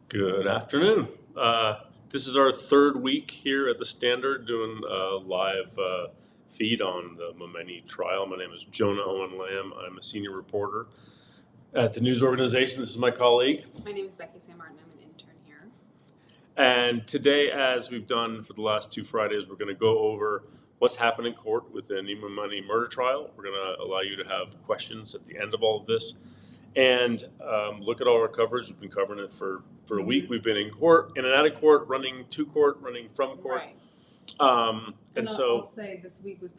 Good afternoon. This is our third week here at the Standard doing a live feed on the Momeni trial. My name is Jonah Owen Lamb. I'm a senior reporter at the news organization. This is my colleague. My name is Beki. I'm an intern here. And today, as we've done for the last two Fridays, we're going to go over what's happened in court with the Nima Momeni murder trial. We're going to allow you to have questions at the end of all of this. And look at all our coverage. We've been covering it for a week. We've been in court, in and out of court, running to court, running from court. Right. And I'll say this week was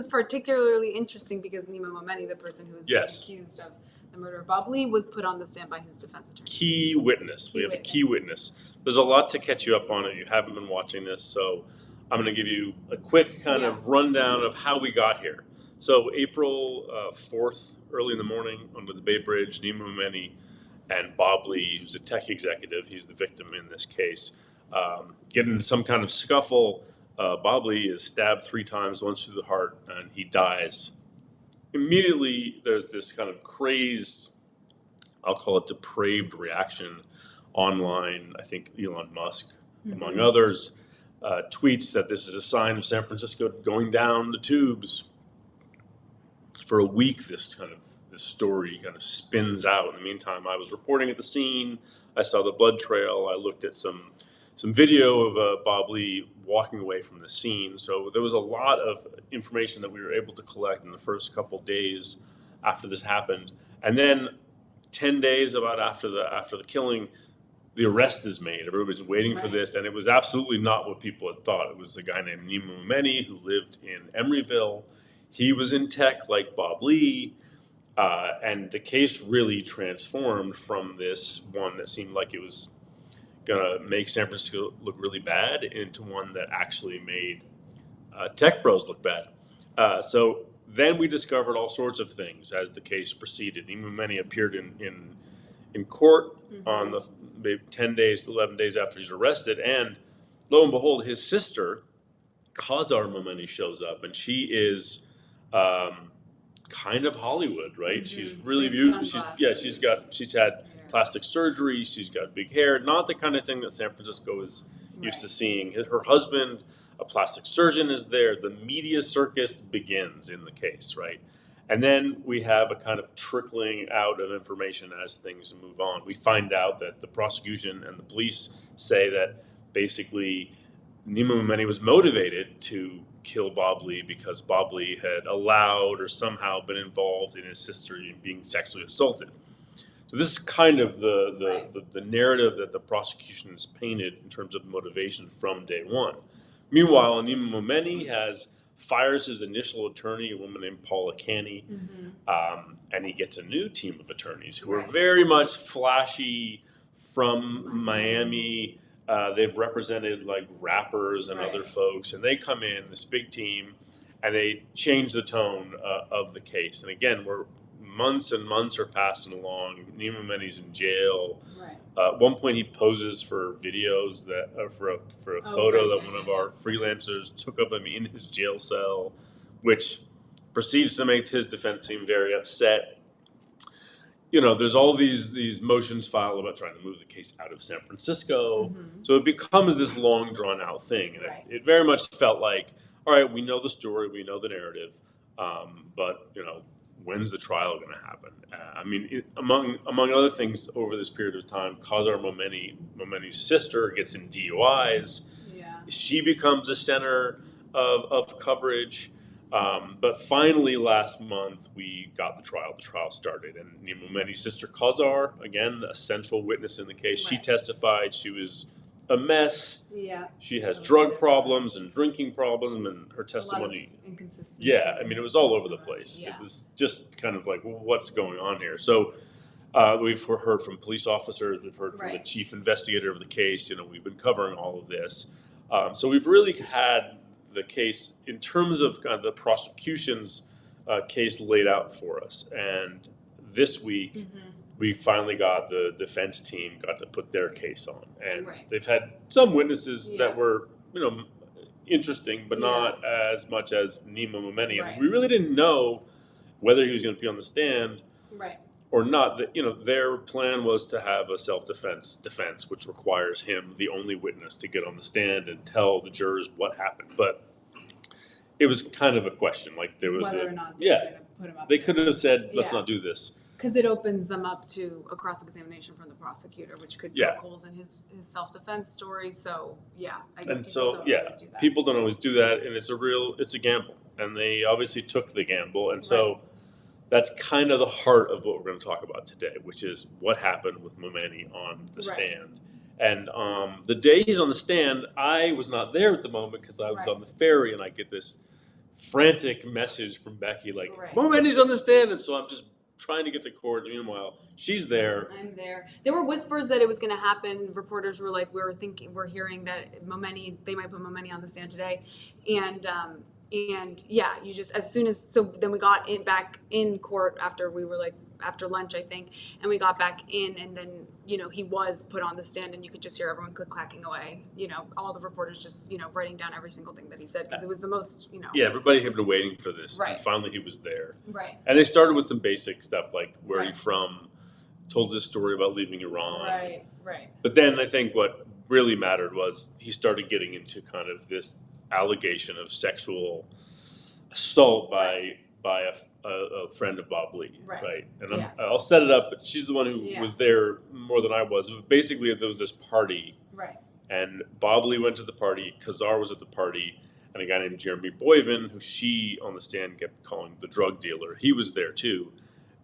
particularly interesting because Nima Momeni, the person who was being accused of the murder of Bob Lee, was put on the stand by his defense attorney. Key witness. We have a key witness. There's a lot to catch you up on if you haven't been watching this. So I'm going to give you a quick kind of rundown of how we got here. So April 4th, early in the morning, under the Bay Bridge, Nima Momeni and Bob Lee, who's a tech executive, he's the victim in this case, get into some kind of scuffle. Bob Lee is stabbed 3 times, once through the heart, and he dies. Immediately, there's this kind of crazed, I'll call it depraved reaction online. I think Elon Musk, among others, tweets that this is a sign of San Francisco going down the tubes. For a week, this story kind of spins out. In the meantime, I was reporting at the scene. I saw the blood trail. I looked at some video of Bob Lee walking away from the scene. So there was a lot of information that we were able to collect in the first couple days after this happened. And then 10 days about after the killing, the arrest is made. Everybody's waiting for this, and it was absolutely not what people had thought. It was a guy named Nima Momeni who lived in Emeryville. He was in tech like Bob Lee, and the case really transformed from this one that seemed like it was going to make San Francisco look really bad into one that actually made tech bros look bad. So then we discovered all sorts of things as the case proceeded. Nima Momeni appeared in court on the maybe 10 days to 11 days after he's arrested, and lo and behold, his sister, Kazar Momeni, shows up, and she is kind of Hollywood, right? She's really beautiful. She's had plastic surgery. She's got big hair. Not the kind of thing that San Francisco is used to seeing. Her husband, a plastic surgeon, is there. The media circus begins in the case, right? And then we have a kind of trickling out of information as things move on. We find out that the prosecution and the police say that basically Nima Momeni was motivated to kill Bob Lee because Bob Lee had allowed or somehow been involved in his sister being sexually assaulted. So this is kind of the narrative that the prosecution has painted in terms of motivation from day one. Meanwhile, Nima Momeni fires his initial attorney, a woman named Paula Canny, and he gets a new team of attorneys who are very much flashy from Miami. They've represented like rappers and other folks, and they come in, this big team, and they change the tone of the case. And again, months and months are passing along. Nima Momeni's in jail. At one point, he poses for videos for a photo that one of our freelancers took of him in his jail cell, which proceeds to make his defense seem very upset. There's all these motions filed about trying to move the case out of San Francisco. So it becomes this long, drawn-out thing. And it very much felt like, all right, we know the story, we know the narrative, but, when's the trial going to happen? Among other things, over this period of time, Kazar Momeni's sister gets in DUIs. She becomes the center of coverage. But finally, last month, we got the trial. The trial started, and Nima Momeni's sister, Kazar, again, a central witness in the case, she testified she was a mess. She has drug problems and drinking problems, and her testimony, inconsistency. It was all over the place. It was just kind of like, what's going on here? So we've heard from police officers, we've heard from the chief investigator of the case. We've been covering all of this. So we've really had the case in terms of kind of the prosecution's case laid out for us. And this week, we finally got the defense team got to put their case on. And they've had some witnesses that were, interesting, but not as much as Nima Momeni. And we really didn't know whether he was going to be on the stand or not. That their plan was to have a self-defense which requires him, the only witness, to get on the stand and tell the jurors what happened. But it was kind of a question, like there was whether or not they were going to put him up. They could have said, let's Yeah. not do this. Because it opens them up to a cross-examination from the prosecutor, which could poke holes in his self-defense story. So I guess people don't always do that, and it's a gamble, and they obviously took the gamble, and so that's kind of the heart of what we're going to talk about today, which is what happened with Momeni on the stand. And the day he's on the stand, I was not there at the moment because I was on the ferry, and I get this frantic message from Beki, like, Momeni's on the stand, and so I'm just trying to get to court. Meanwhile, she's there. I'm there. There were whispers that it was going to happen. Reporters were like, we're hearing that they might put Momeni on the stand today, and you just then we got back in court after lunch, I think, and we got back in, and then he was put on the stand, and you could just hear everyone click-clacking away. All the reporters just writing down every single thing that he said, because it was the most Yeah, everybody had been waiting for this, and finally he was there. Right. And they started with some basic stuff like where are you from, told this story about leaving Iran. Right. But then I think what really mattered was he started getting into kind of this allegation of sexual assault by a friend of Bob Lee, right? And I'll set it up, but she's the one who was there more than I was. But basically, there was this party, and Bob Lee went to the party, Khazar was at the party, and a guy named Jeremy Boyven, who she on the stand kept calling the drug dealer, he was there too.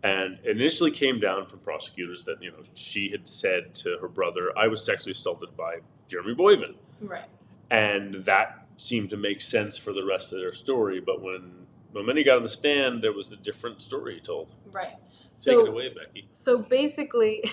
And it initially came down from prosecutors that she had said to her brother, I was sexually assaulted by Jeremy Boyven. Right. And that seemed to make sense for the rest of their story. But when Momeni got on the stand, there was a different story he told. Right. Take it away, Beki. So basically,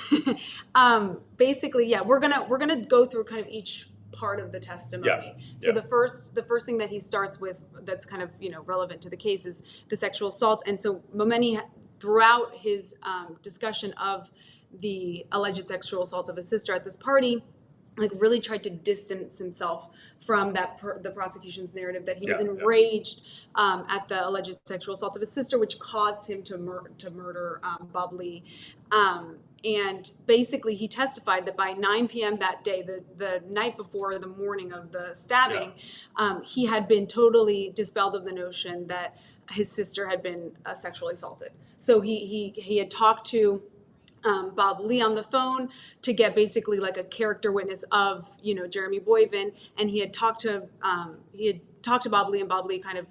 we're gonna go through kind of each part of the testimony. So the first thing that he starts with that's kind of relevant to the case is the sexual assault. And so Momeni, throughout his discussion of the alleged sexual assault of his sister at this party, really tried to distance himself from the prosecution's narrative that he was enraged at the alleged sexual assault of his sister, which caused him to murder Bob Lee. And basically, he testified that by 9 p.m. that day, the night before the morning of the stabbing, he had been totally dispelled of the notion that his sister had been sexually assaulted. So he had talked to Bob Lee on the phone to get basically like a character witness of Jeremy Boyven, and he had talked to Bob Lee, and Bob Lee kind of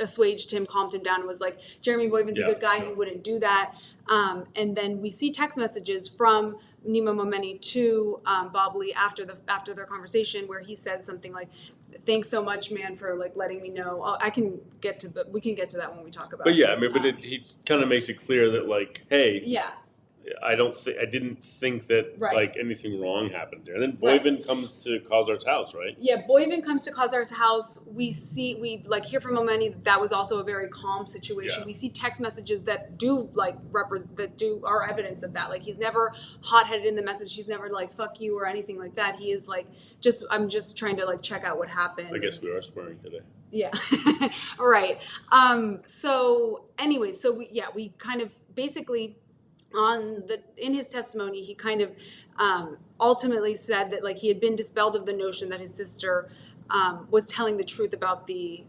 assuaged him, calmed him down, and was like, Jeremy Boyven's a good guy, he wouldn't do that. And then we see text messages from Nima Momeni to Bob Lee after their conversation, where he says something like, thanks so much, man, for letting me know. We can get to that when we talk about it. But he kind of makes it clear that hey, I didn't think that anything wrong happened there. And then Boyven comes to Khazar's house, right? Yeah, Boyven comes to Khazar's house. We hear from Momeni that was also a very calm situation. Yeah. We see text messages that are evidence of that. He's never hot-headed in the message. He's never fuck you or anything like that. He is I'm just trying to check out what happened. I guess we are swearing today. Yeah. All right. So anyway, we kind of basically in his testimony, he kind of ultimately said that he had been dispelled of the notion that his sister was telling the truth about the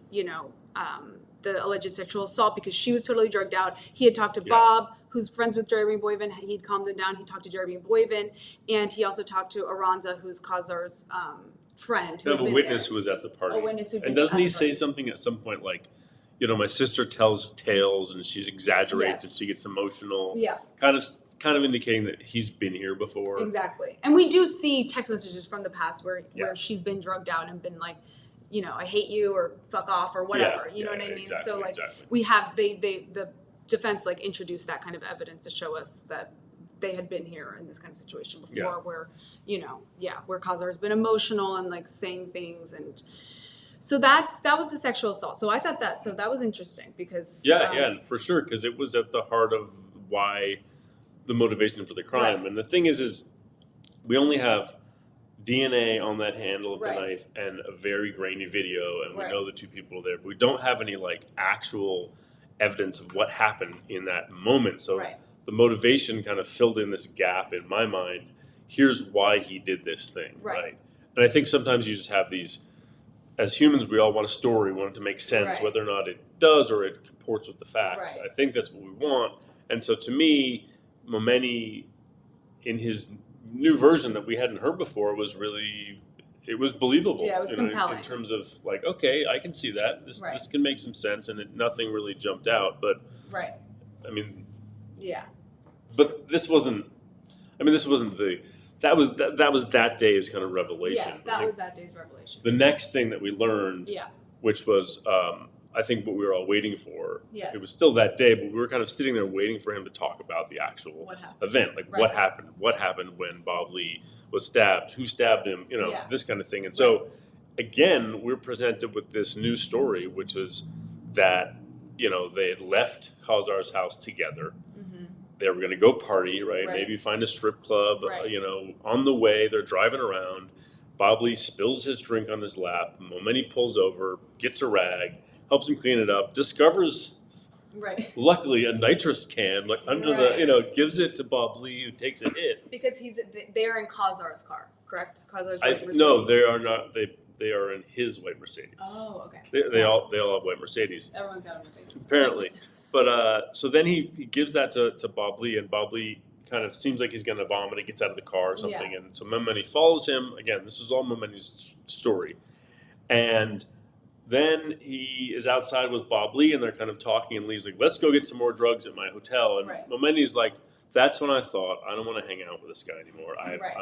alleged sexual assault, because she was totally drugged out. He had talked to Bob, who's friends with Jeremy Boyven. He'd calmed him down. He talked to Jeremy Boyven, and he also talked to Aranza, who's Khazar's friend. You have a witness who was at the party. And doesn't he say something at some point my sister tells tales and she exaggerates and she gets emotional. Yeah. Kind of indicating that he's been here before. Exactly. And we do see text messages from the past where she's been drugged out and been I hate you or fuck off or whatever. You know what I mean? Exactly, so exactly. We have the defense introduced that kind of evidence to show us that they had been here in this kind of situation before where where Khazar has been emotional and saying things. And so that was the sexual assault. So I thought that was interesting because for sure, because it was at the heart of why the motivation for the crime. Right. And the thing is we only have DNA on that handle of the knife and a very grainy video, and we know the two people there, but we don't have any actual evidence of what happened in that moment. So the motivation kind of filled in this gap in my mind. Here's why he did this thing, right? And I think sometimes you just have these, as humans, we all want a story, we want it to make sense, whether or not it does or it comports with the facts. I think that's what we want. And so to me, Momeni, in his new version that we hadn't heard before, was really, it was believable. Yeah, it was compelling. In terms of like, okay, I can see that. This can make some sense, and nothing really jumped out. But I mean, but this wasn't. I mean, this wasn't the. That was that day's kind of revelation. Yes, that was that day's revelation. The next thing that we learned, which was, I think, what we were all waiting for. Yes. It was still that day, but we were kind of sitting there waiting for him to talk about the actual event, like what happened. What happened when Bob Lee was stabbed? Who stabbed him? You know, this kind of thing. And so, again, we're presented with this new story, which was that, you know, they had left Khazar's house together. They were going to go party, right? Maybe find a strip club, you know, on the way. They're driving around. Bob Lee spills his drink on his lap. Momeni pulls over, gets a rag, helps him clean it up, discovers, luckily, a nitrous can, like under the, you know, gives it to Bob Lee, who takes a hit. Because they're in Khazar's car, correct? Khazar's white Mercedes? No, they are not. They are in his white Mercedes. Oh, okay. They all have white Mercedes. Everyone's got a Mercedes. Apparently. But so then he gives that to Bob Lee, and Bob Lee kind of seems like he's going to vomit. He gets out of the car or something, and so Momeni follows him. Again, this is all Momeni's story. And then he is outside with Bob Lee, and they're kind of talking, and Lee's like, let's go get some more drugs at my hotel. And Momeni's like, that's when I thought, I don't want to hang out with this guy anymore.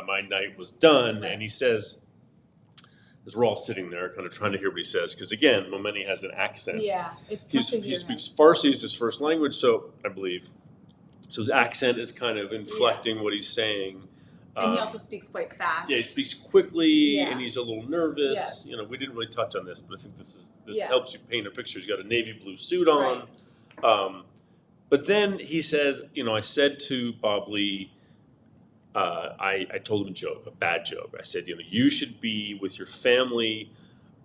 My night was done. And he says, as we're all sitting there kind of trying to hear what he says, because again, Momeni has an accent. Yeah, it's tough to hear he speaks Farsi as his first language, so I believe. So his accent is kind of inflecting what he's saying. And he also speaks quite fast. Yeah, he speaks quickly, and he's a little nervous. Yes. You know, we didn't really touch on this, but I think this helps you paint a picture. He's got a navy blue suit on. But then he says, you know, I said to Bob Lee, I told him a joke, a bad joke. I said, you know, you should be with your family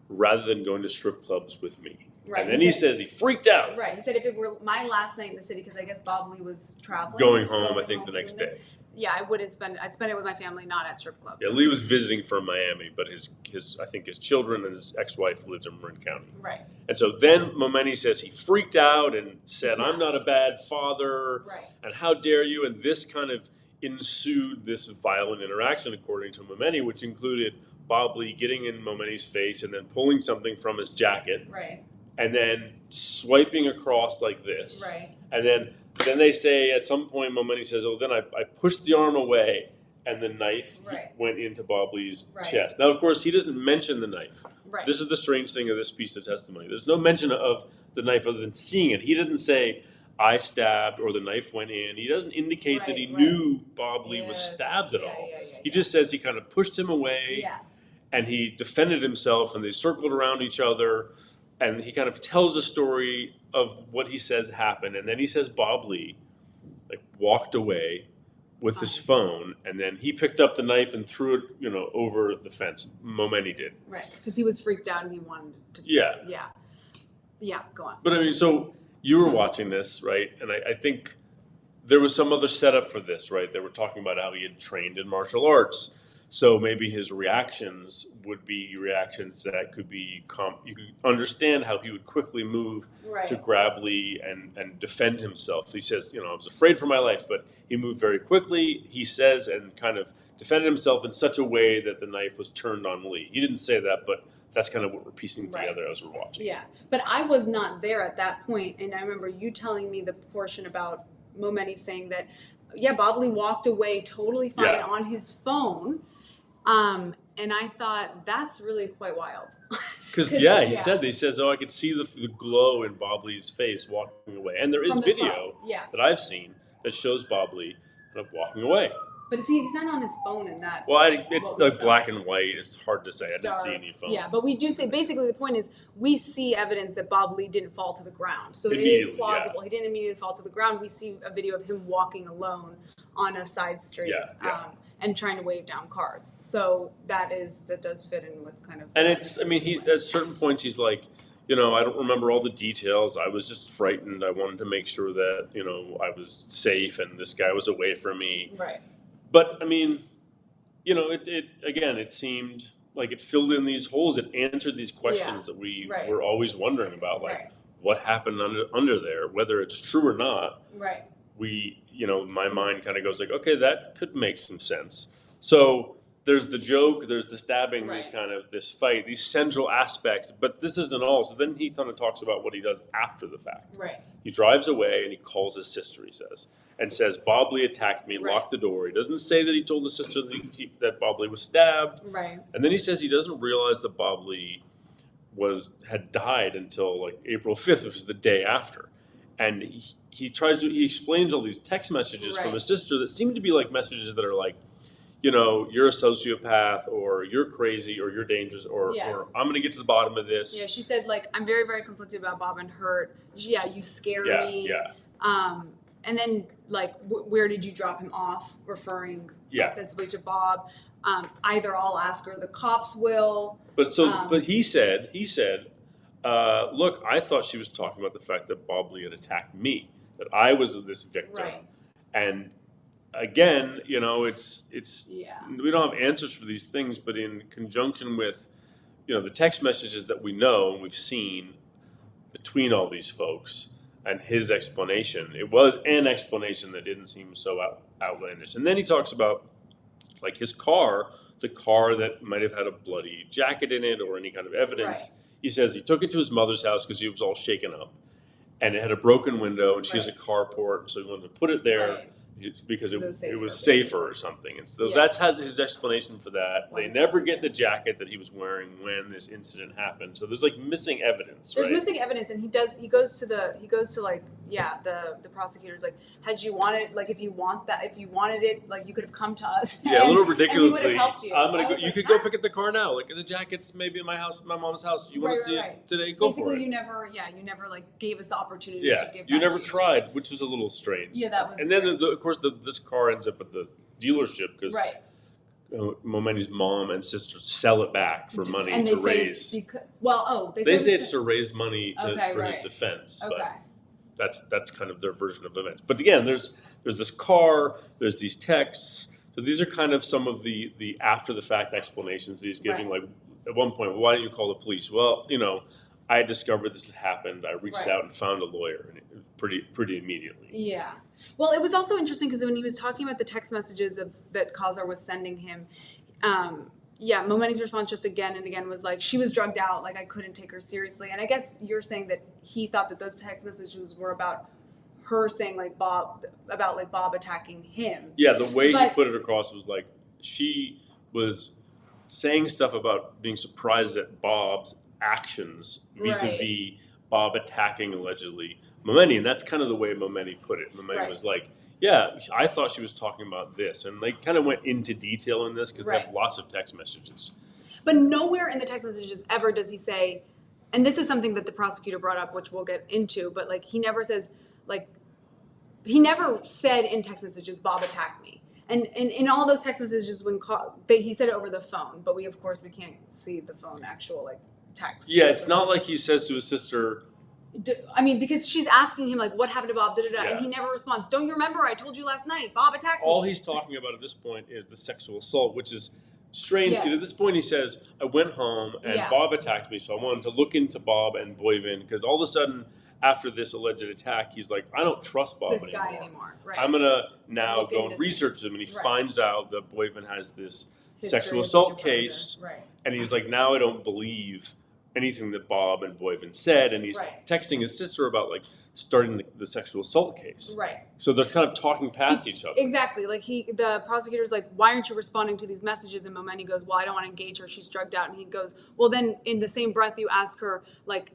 rather than going to strip clubs with me. And then he says he freaked out. He said if it were my last night in the city, because I guess Bob Lee was traveling. Going home, I think, the next day. Yeah, I'd spend it with my family, not at strip clubs. Yeah, Lee was visiting from Miami, but his I think his children and his ex-wife lived in Marin County. And so then Momeni says he freaked out and said, I'm not a bad father. And how dare you? And this kind of ensued this violent interaction, according to Momeni, which included Bob Lee getting in Momeni's face and then pulling something from his jacket. And then swiping across like this. And then they say at some point, Momeni says, oh, then I pushed the arm away and the knife went into Bob Lee's chest. Now, of course, he doesn't mention the knife. This is the strange thing of this piece of testimony. There's no mention of the knife other than seeing it. He didn't say, I stabbed or the knife went in. He doesn't indicate that he knew Bob Lee was stabbed at all. He just says he kind of pushed him away and he defended himself and they circled around each other. And he kind of tells a story of what he says happened. And then he says Bob Lee like walked away with his phone. And then he picked up the knife and threw it, you know, over the fence. Momeni did. Because he was freaked out and he wanted to. Yeah, go on. But I mean, so you were watching this, right? And I think there was some other setup for this, right? They were talking about how he had trained in martial arts. So maybe his reactions would be reactions that could be, you could understand how he would quickly move to grab Lee and defend himself. He says, you know, I was afraid for my life, but he moved very quickly, he says, and kind of defended himself in such a way that the knife was turned on Lee. He didn't say that, but that's kind of what we're piecing together as we're watching. Yeah, but I was not there at that point, and I remember you telling me the portion about Momeni saying that, Bob Lee walked away totally fine on his phone. And I thought that's really quite wild. Because he says, oh, I could see the glow in Bob Lee's face walking away, and there is video that I've seen that shows Bob Lee kind of walking away. But he's not on his phone in that. Well, it's like black and white. It's hard to say. I didn't see any phone. Yeah, but we do say basically the point is we see evidence that Bob Lee didn't fall to the ground, so it is plausible. He didn't immediately fall to the ground. We see a video of him walking alone on a side street. And trying to wave down cars. So that does fit in with kind of. And it's, I mean, at certain points he's like, I don't remember all the details. I was just frightened. I wanted to make sure that, I was safe and this guy was away from me. Right. But I mean, it seemed like it filled in these holes. It answered these questions that we were always wondering about, like what happened under there, whether it's true or not. Right. My mind kind of goes like, okay, that could make some sense. So there's the joke, there's the stabbing, there's kind of this fight, these central aspects, but this isn't all. So then he kind of talks about what he does after the fact. Right. He drives away and he calls his sister, he says, and says, Bob Lee attacked me, locked the door. He doesn't say that he told his sister that Bob Lee was stabbed. Right. And then he says he doesn't realize that Bob Lee had died until like April 5th, which is the day after. And he explains all these text messages from his sister that seem to be like messages that are like, you're a sociopath, or you're crazy, or you're dangerous, or I'm going to get to the bottom of this. Yeah, she said, like, I'm very, very conflicted about Bob and hurt. Yeah, you scare me. Yeah. And then, like, where did you drop him off? Referring ostensibly to Bob. Either I'll ask her, the cops will. But he said, look, I thought she was talking about the fact that Bob Lee had attacked me, that I was this victim. Right. And again, it's we don't have answers for these things, but in conjunction with, the text messages that we know and we've seen between all these folks and his explanation, it was an explanation that didn't seem so outlandish. And then he talks about like his car, the car that might have had a bloody jacket in it or any kind of evidence. Right. He says he took it to his mother's house because he was all shaken up, and it had a broken window, and she has a carport, so he wanted to put it there. Right. It's because it was safer, safer or something. And so that's his explanation for that. They never get the jacket that he was wearing when this incident happened. So there's like missing evidence. There's missing evidence, and he goes to the prosecutor's like, had you wanted, like, if you wanted it, like, you could have come to us. Yeah, a little ridiculously. And we would have helped you. I'm gonna go. You could go pick up the car now. Like, the jacket's maybe in my house, my mom's house. You want to see it today? Go for it. Basically, you never like gave us the opportunity to give. You never tried, which was a little strange. Yeah, that was. And then of course this car ends up at the dealership because Momeni's mom and sister sell it back for money and to they raise. Say it's they say it's to raise money for his defense. Okay. But that's kind of their version of events. But again, there's this car, there's these texts. So these are kind of some of the after the fact explanations that he's giving. Like at one point, well, why don't you call the police? Well, I discovered this had happened. I reached out and found a lawyer, and pretty immediately. Yeah. Well, it was also interesting because when he was talking about the text messages that Khazar was sending him, Momeni's response just again and again was like, she was drugged out, like I couldn't take her seriously. And I guess you're saying that he thought that those text messages were about her saying like Bob attacking him. Yeah, the way he put it across was like she was saying stuff about being surprised at Bob's actions vis-a-vis Bob attacking allegedly Momeni, and that's kind of the way Momeni put it. Momeni was like, yeah, I thought she was talking about this, and they kind of went into detail in this because they have lots of text messages. But nowhere in the text messages ever does he say, and this is something that the prosecutor brought up, which we'll get into, but like he never says, like, he never said in text messages, Bob attacked me. And in all those text messages, he said it over the phone, but we can't see the phone actual like text. Yeah, it's not like he says to his sister, I mean, because she's asking him, like, what happened to Bob, and he never responds. Don't you remember? I told you last night. Bob attacked me. All he's talking about at this point is the sexual assault, which is strange because at this point he says, I went home and Bob attacked me, so I wanted to look into Bob and Boyvin because all of a sudden, after this alleged attack, he's like, I don't trust Bob anymore. Right. I'm going to now go and research him. And he finds out that Boyvin has this sexual assault case. Right. And he's like, now I don't believe anything that Bob and Boyvin said, and he's texting his sister about like starting the sexual assault case. Right. So they're kind of talking past each other. Exactly. Like the prosecutor's like, why aren't you responding to these messages? And Momeni goes, well, I don't want to engage her. She's drugged out. And he goes, well, then in the same breath, you ask her like,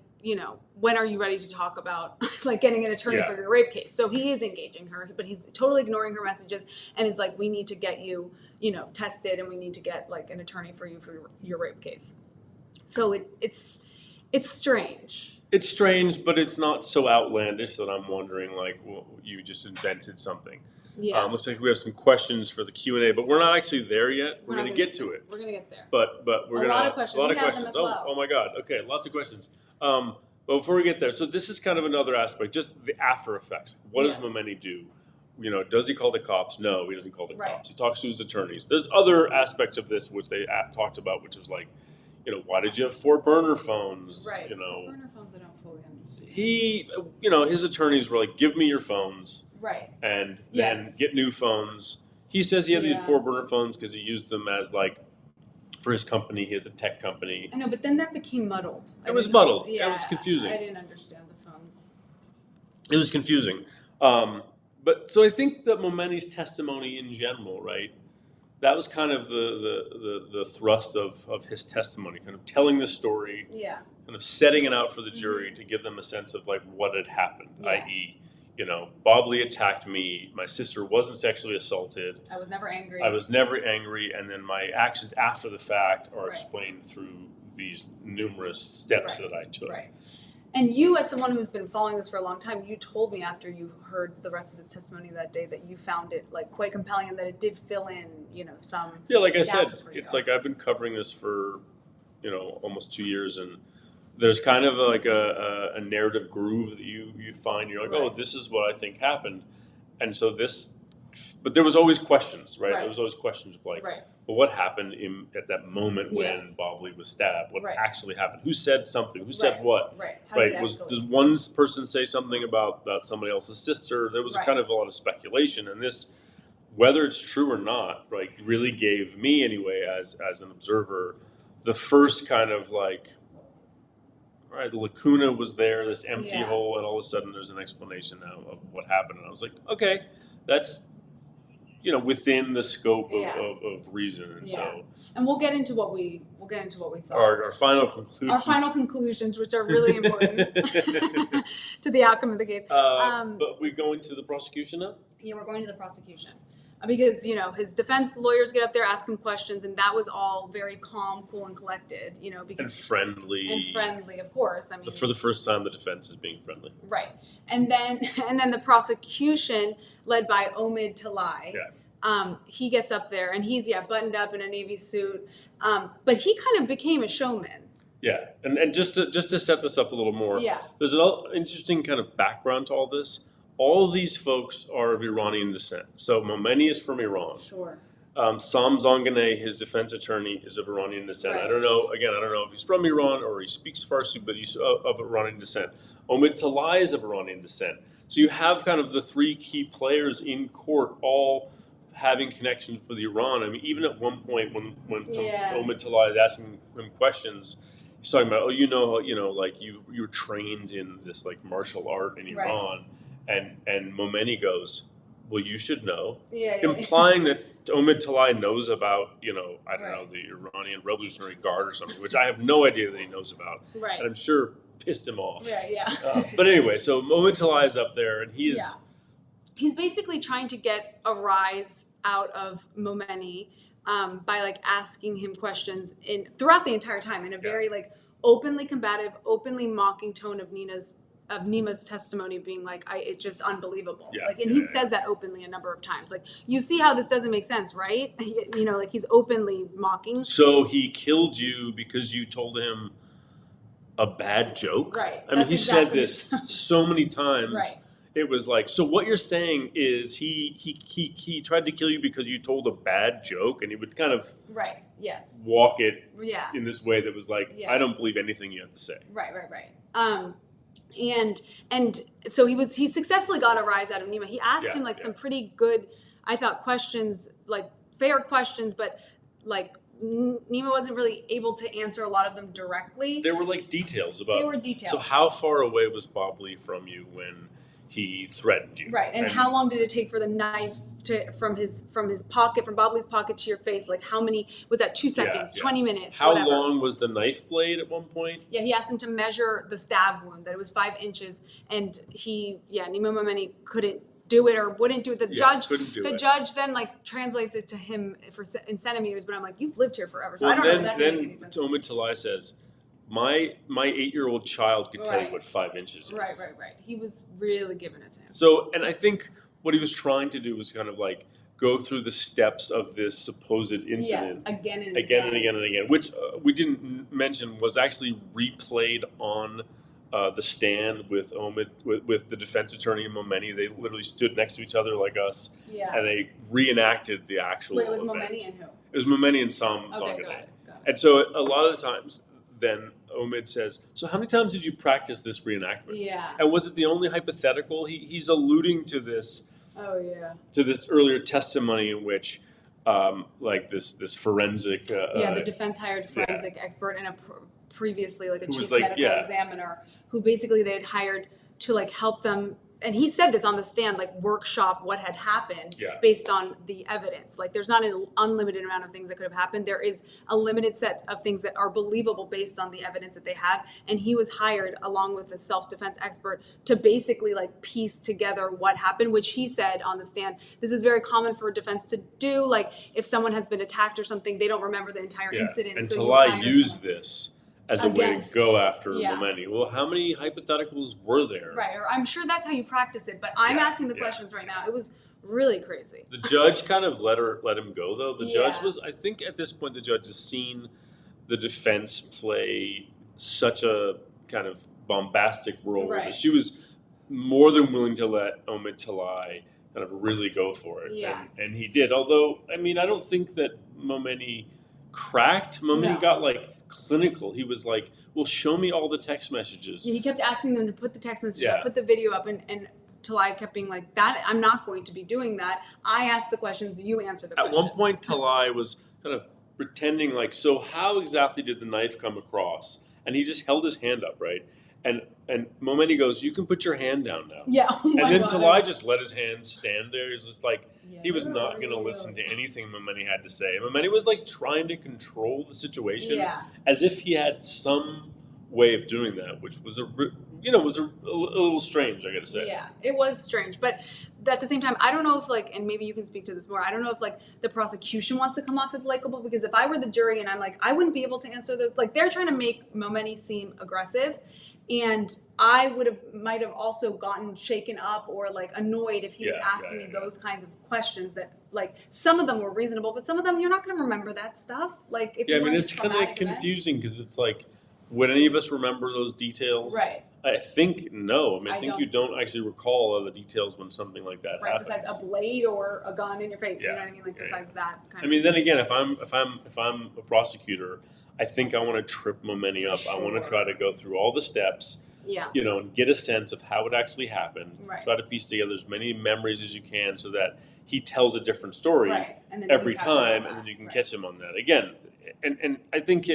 when are you ready to talk about like getting an attorney for your rape case? So he is engaging her, but he's totally ignoring her messages and is like, we need to get you, tested, and we need to get like an attorney for you for your rape case. So it's strange. It's strange, but it's not so outlandish that I'm wondering, like, well, you just invented something. Yeah. Looks like we have some questions for the Q&A, but we're not actually there yet. We're going to get to it. We're going to get there. But we're going to... A lot of questions. A lot we of have questions. them as well. Oh my God. Okay, lots of questions. But before we get there, so this is kind of another aspect, just the after effects. What does Momeni do? You know, does he call the cops? No, he doesn't call the cops. He talks to his attorneys. There's other aspects of this which they talked about, which was like, you know, why did you have 4 burner phones? Right. You know, 4 burner phones I don't fully understand. He, you know, his attorneys were like, give me your phones. Right. And then get new phones. He says he had these 4 burner phones because he used them as like, for his company. He has a tech company. I know, but then that became muddled. It was muddled. Yeah, it was confusing. I didn't understand the phones. It was confusing. But so I think that Momeni's testimony in general, right? That was kind of the thrust of his testimony, kind of telling the story, kind of setting it out for the jury to give them a sense of like what had happened, i.e., you know, Bob Lee attacked me, my sister wasn't sexually assaulted. I was never angry. And then my actions after the fact are explained through these numerous steps that I took. Right. And you, as someone who's been following this for a long time, you told me after you heard the rest of his testimony that day that you found it like quite compelling and that it did fill in, you know, some like I said, it's like I've been covering this for, you know, almost 2 years, and there's kind of like a narrative groove that you find. You're like, oh, this is what I think happened, and so this. But there was always questions, right? There was always questions of like, well, what happened at that moment when Bob Lee was stabbed? What actually happened? Who said something? Who said what? Does one person say something about somebody else's sister? There was kind of a lot of speculation, and this, whether it's true or not, right, really gave me anyway, as an observer, the first kind of like, all right, the lacuna was there, this empty hole, and all of a sudden there's an explanation now of what happened, and I was like, okay, that's, you know, within the scope of reason, and so. And we'll get into what we thought. Our final conclusions. Our final conclusions, which are really important to the outcome of the case. But we're going to the prosecution now? Yeah, we're going to the prosecution. Because, you know, his defense lawyers get up there, ask him questions, and that was all very calm, cool, and collected, you know. Because, and friendly. And friendly, of course. I mean, for the first time, the defense is being friendly. Right. And then the prosecution, led by Owen Talai, he gets up there, and he's, buttoned up in a Navy suit. But he kind of became a showman. Yeah. And just to set this up a little more, there's an interesting kind of background to all this. All of these folks are of Iranian descent. So Momeni is from Iran. Sure. Sam Zanganeh, his defense attorney, is of Iranian descent. I don't know if he's from Iran or he speaks Farsi, but he's of Iranian descent. Owen Talai is of Iranian descent. So you have kind of the 3 key players in court all having connections with Iran. I mean, even at one point when Owen Talai is asking him questions, he's talking about, like you were trained in this like martial art in Iran. And Momeni goes, well, you should know, implying that Owen Talai knows about, I don't know, the Iranian Revolutionary Guard or something, which I have no idea that he knows about. Right. And I'm sure pissed him off. But anyway, so Owen Talai is up there, and he is... Yeah. He's basically trying to get a rise out of Momeni by, like, asking him questions throughout the entire time in a very, like, openly combative, openly mocking tone of Nima's testimony, being like, it's just unbelievable. He says that openly a number of times. Like, you see how this doesn't make sense, right? Like he's openly mocking. So he killed you because you told him a bad joke? Right. I mean, he said this so many times. Right. It was like, so what you're saying is he tried to kill you because you told a bad joke, and he would kind of walk it in this way that was like, I don't believe anything you have to say. Right. And so he successfully got a rise out of Nima. He asked him some pretty good, I thought, questions, like fair questions, but like Nima wasn't really able to answer a lot of them directly. There were like details about. There were details. So how far away was Bob Lee from you when he threatened you? Right. And how long did it take for the knife from his pocket, from Bob Lee's pocket to your face? Like how many, was that 2 seconds, 20 minutes, How long was the knife blade at one point? Yeah, he asked him to measure the stab wound, that it was 5 inches, and Nima Momeni couldn't do it or wouldn't do it. The judge then like translates it to him in centimeters, but I'm like, you've lived here forever, so I don't know if that didn't make any sense. Then Owen Talai says, my 8-year-old child could tell you what 5 inches is. Right. He was really giving it to him. So, and I think what he was trying to do was kind of like go through the steps of this supposed incident again and again and again and again, which we didn't mention was actually replayed on the stand with with the defense attorney and Momeni. They literally stood next to each other like us, and they reenacted the actual. Wait, it was event. Momeni and who? It was Momeni and Sam Okay, Zanganeh. got it. And so a lot of the times, then Omid says, "So how many times did you practice this reenactment?" Yeah. And was it the only hypothetical? He's alluding to this. Oh yeah. To this earlier testimony in which, like this forensic. The defense hired forensic expert and previously like a chief medical examiner who basically they had hired to like help them. And he said this on the stand, like workshop what had happened based on the evidence. Like there's not an unlimited amount of things that could have happened. There is a limited set of things that are believable based on the evidence that they have. And he was hired along with a self-defense expert to basically like piece together what happened, which he said on the stand, this is very common for defense to do. Like if someone has been attacked or something, they don't remember the entire incident. And so Talai used this as a way to go after Momeni. Well, how many hypotheticals were there? Right, or I'm sure that's how you practice it, but I'm asking the questions right now. It was really crazy. The judge kind of let him go, though. The judge was, I think at this point, the judge has seen the defense play such a kind of bombastic role. That she was more than willing to let Omid Talai kind of really go for it. And he did. Although, I mean, I don't think that Momeni cracked. Momeni got like clinical. He was like, well, show me all the text messages. He kept asking them to put the text messages up, put the video up, and Talai kept being like, that I'm not going to be doing that. I ask the questions, you answer the questions. At one point, Talai was kind of pretending like, so how exactly did the knife come across? And he just held his hand up, right? And Momeni goes, you can put your hand down now. Yeah. Oh and then Talai just let his hand stand there. He's just like, he was not going to listen to anything Momeni had to say. Momeni was like trying to control the situation as if he had some way of doing that, which was a little strange, I got to say. Yeah, it was strange. But at the same time, I don't know if like, and maybe you can speak to this more, I don't know if like the prosecution wants to come off as likable, because if I were the jury and I'm like, I wouldn't be able to answer those, like they're trying to make Momeni seem aggressive. And I might have also gotten shaken up or like annoyed if he was asking me those kinds of questions that like some of them were reasonable, but some of them you're not going to remember that stuff. Like if I mean, it's kind of confusing because it's like, would any of us remember those details? Right. I think no. I mean, I think you don't actually recall all the details when something like that happens. Besides a blade or a gun in your face, you know what I mean? Like besides that kind of. I mean, then again, if I'm a prosecutor, I think I want to trip Momeni up. I want to try to go through all the steps, and get a sense of how it actually happened. Right. Try to piece together as many memories as you can so that he tells a different story every time, and then you can catch him on that. Again, and I think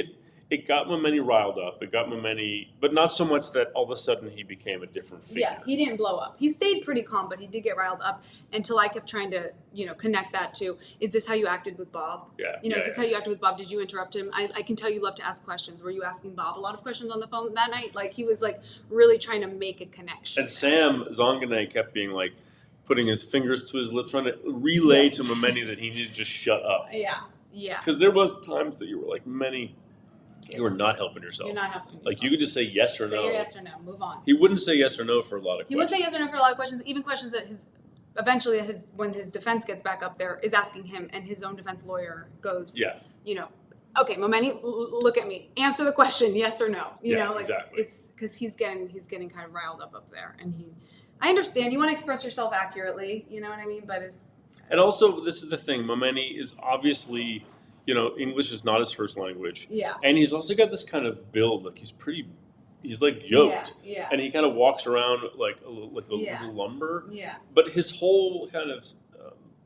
it got Momeni riled up. It got Momeni, but not so much that all of a sudden he became a different figure. Yeah, he didn't blow up. He stayed pretty calm, but he did get riled up until I kept trying to, connect that to, is this how you acted with Bob? Yeah. Is this how you acted with Bob? Did you interrupt him? I can tell you love to ask questions. Were you asking Bob a lot of questions on the phone that night? Like he was like really trying to make a connection. And Sam Zanganeh kept being like, putting his fingers to his lips, trying to relay to Momeni that he needed to just shut up. Yeah, yeah. Because there was times that you were like, Momeni, you are not helping yourself. You're not helping yourself. Like you could just say yes or no. Say yes or no. Move on. He wouldn't say yes or no for a lot of questions. He would say yes or no for a lot of questions, even questions that eventually when his defense gets back up there is asking him, and his own defense lawyer goes, okay, Momeni, look at me. Answer the question, yes or no. You know, like exactly. It's because he's getting kind of riled up there, and I understand you want to express yourself accurately. You know what I mean? But and also, this is the thing. Momeni is obviously, English is not his first language. Yeah. And he's also got this kind of build. Like he's like yoked. Yeah. And he kind of walks around like a little lumber. Yeah. But his whole kind of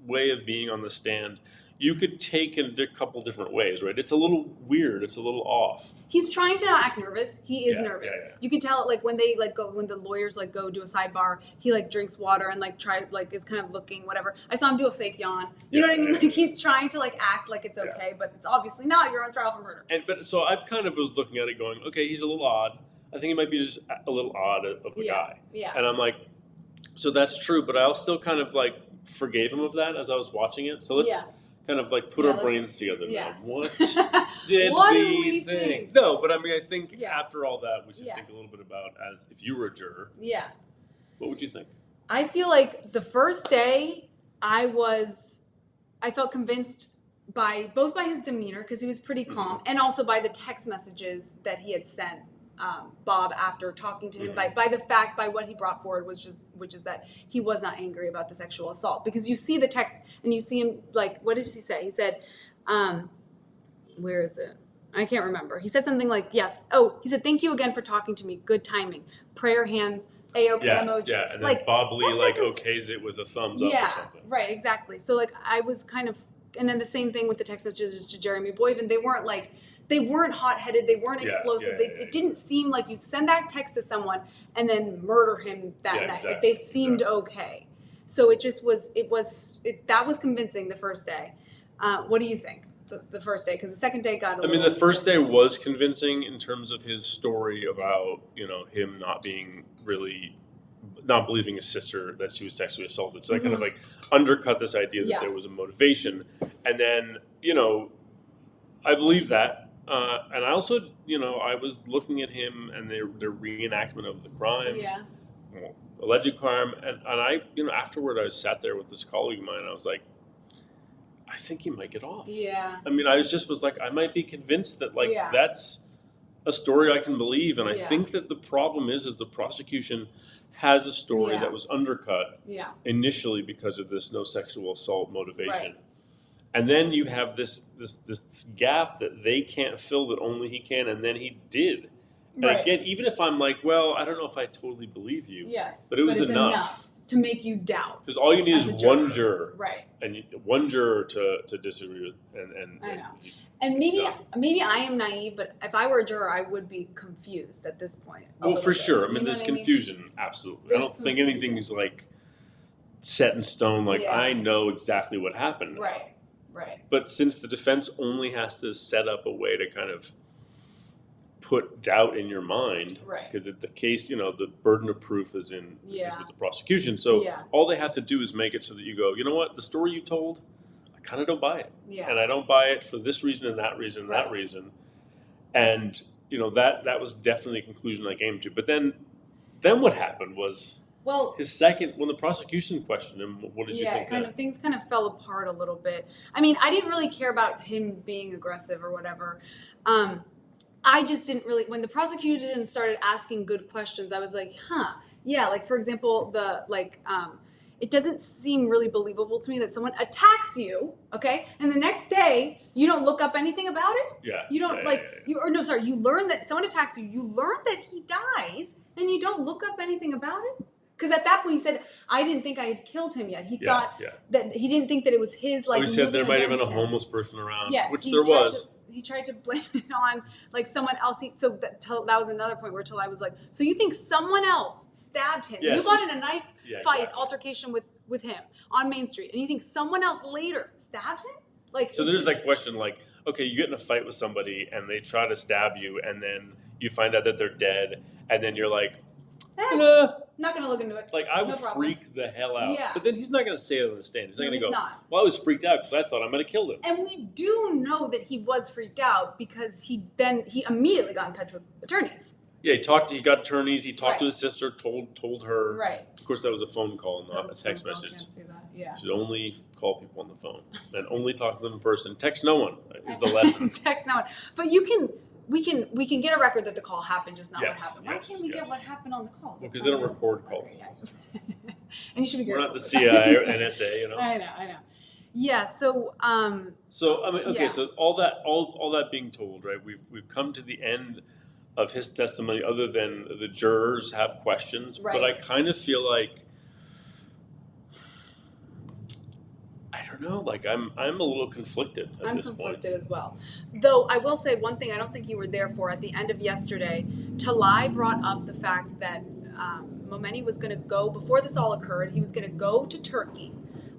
way of being on the stand, you could take in a couple different ways, right? It's a little weird. It's a little off. He's trying to not act nervous. He is nervous. Yeah. You can tell it like when the lawyers like go do a sidebar, he like drinks water and like tries like is kind of looking whatever. I saw him do a fake yawn. You know what I mean? Like he's trying to like act like it's okay, but it's obviously not. You're on trial for murder. But so I kind of was looking at it going, okay, he's a little odd. I think he might be just a little odd of a guy. Yeah. And I'm like, so that's true, but I still kind of like forgave him of that as I was watching it. So let's kind of like put our brains together now. What did we think? No, but I mean, I think after all that, we should think a little bit about as if you were a juror. Yeah. What would you think? I feel like the first day I felt convinced by his demeanor, because he was pretty calm, and also by the text messages that he had sent Bob after talking to him, by what he brought forward, which is that he was not angry about the sexual assault. Because you see the text and you see him, like, what did he say? He said, where is it? I can't remember. He said something like, he said, "Thank you again for talking to me. Good timing. Prayer hands, A-OK emoji." Yeah, and then like, Bob Lee okays it with a thumbs up or something. Right, exactly. So like I was kind of, and then the same thing with the text messages to Jeremy Boyven. They weren't hot-headed. They weren't explosive. It didn't seem like you'd send that text to someone and then murder him that night. Exactly, like they seemed okay. So it just was. That was convincing the first day. What do you think? The first day, because the second day got. The first day was convincing in terms of his story about him not believing his sister that she was sexually assaulted. So that kind of like undercut this idea that there was a motivation, and then I believe that, and I also I was looking at him and their reenactment of the crime, alleged crime, and I afterward I sat there with this colleague of mine. And I was like, I think he might get off. Yeah. I was like, I might be convinced that that's a story I can believe. And I think that the problem is the prosecution has a story that was undercut initially because of this no sexual assault motivation. Right. And then you have this gap that they can't fill that only he can, and then he did. And again, even if I'm like, well, I don't know if I totally believe you. Yes. But it was enough to make you doubt. Because all you need is one juror. Right. And one juror to disagree with. And I know. And maybe I am naive, but if I were a juror, I would be confused at this point. Well, for sure. There's confusion, absolutely. I don't think anything's like set in stone. Like, I know exactly what happened. Right. But since the defense only has to set up a way to kind of put doubt in your mind, because the case, the burden of proof is is with the prosecution. So all they have to do is make it so that you go, you know what, the story you told, I kind of don't buy it. Yeah. And I don't buy it for this reason and that reason and that reason. And, that was definitely a conclusion I came to. But then what happened was, his second, when the prosecution questioned him, what did you think? Things kind of fell apart a little bit. I didn't really care about him being aggressive or whatever. I just didn't really, when the prosecution started asking good questions, I was like, like, for example, it doesn't seem really believable to me that someone attacks you, okay, and the next day you don't look up anything about it. Yeah. You don't you learn that someone attacks you, you learn that he dies, and you don't look up anything about it. Because at that point he said, I didn't think I had killed him yet. He thought that he didn't think that it was his, like, he said there might have been a homeless person around, which there was. He tried to blame it on someone else. That was another point where I was like, so you think someone else stabbed him? You got in a knife fight altercation with him on Main Street, and you think someone else later stabbed him? So there's that question, okay, you get in a fight with somebody and they try to stab you, and then you find out that they're dead, and then you're like, not going to look into it. I would freak the hell out. Yeah. But then he's not going to say it on the stand. He's not going to go, well, I was freaked out because I thought I might have killed him. And we do know that he was freaked out because he immediately got in touch with attorneys. Yeah, he got attorneys, he talked to his sister, told her. Right. Of course, that was a phone call, not a text message. Can't see that. Yeah. You should only call people on the phone and only talk to them in person. Text no one is the lesson. Text no one. But we can get a record that the call happened, just not what happened. Why can't we get what happened on the call? Well, because they don't record calls. Okay, and you should be careful. We're not the CIA or NSA, I know. Yeah. So. So all that being told, right? We've come to the end of his testimony. Other than the jurors have questions, but I kind of feel like. I don't know. I'm a little conflicted at this point. I'm conflicted as well. Though I will say one thing I don't think you were there for. At the end of yesterday, Talai brought up the fact that Momeni was going to go, before this all occurred, he was going to go to Turkey,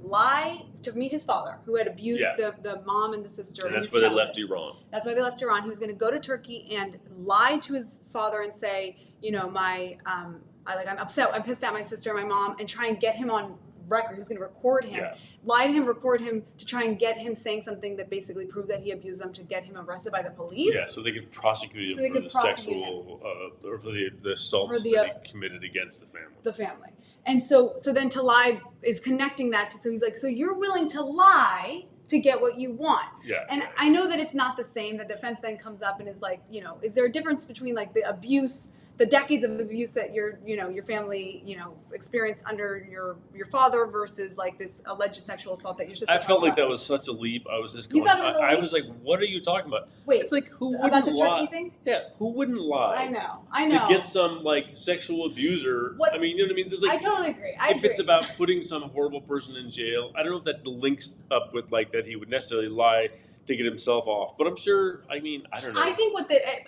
lie to meet his father, who had abused the mom and the sister. And that's why they left Iran. That's why they left Iran. He was going to go to Turkey and lie to his father and say, I'm upset, I'm pissed at my sister and my mom, and try and get him on record. He was going to record him, Yeah. lie to him, record him to try and get him saying something that basically proved that he abused them to get him arrested by the police. Yeah, so they could prosecute So they him for could the prosecute sexual, or for the assaults For the, that he committed against the family. The family. And so then to lie is connecting that to, so he's like, so you're willing to lie to get what you want. Yeah. And I know that it's not the same. The defense then comes up and is like, you know, is there a difference between like the abuse, the decades of abuse that your family, experienced under your father versus like this alleged sexual assault that your sister. I felt like that was such a leap. I was just going. You thought it was a I leap? was like, "What are you talking about?" Wait, it's like who about wouldn't the lie? turkey thing? Yeah, who wouldn't lie? I know. To get some like sexual abuser. What? I mean, you know what I mean? There's, like, I totally agree. If it's about putting some horrible person in jail, I don't know if that links up with like that he would necessarily lie to get himself off. But I'm sure. I mean, I don't know. I think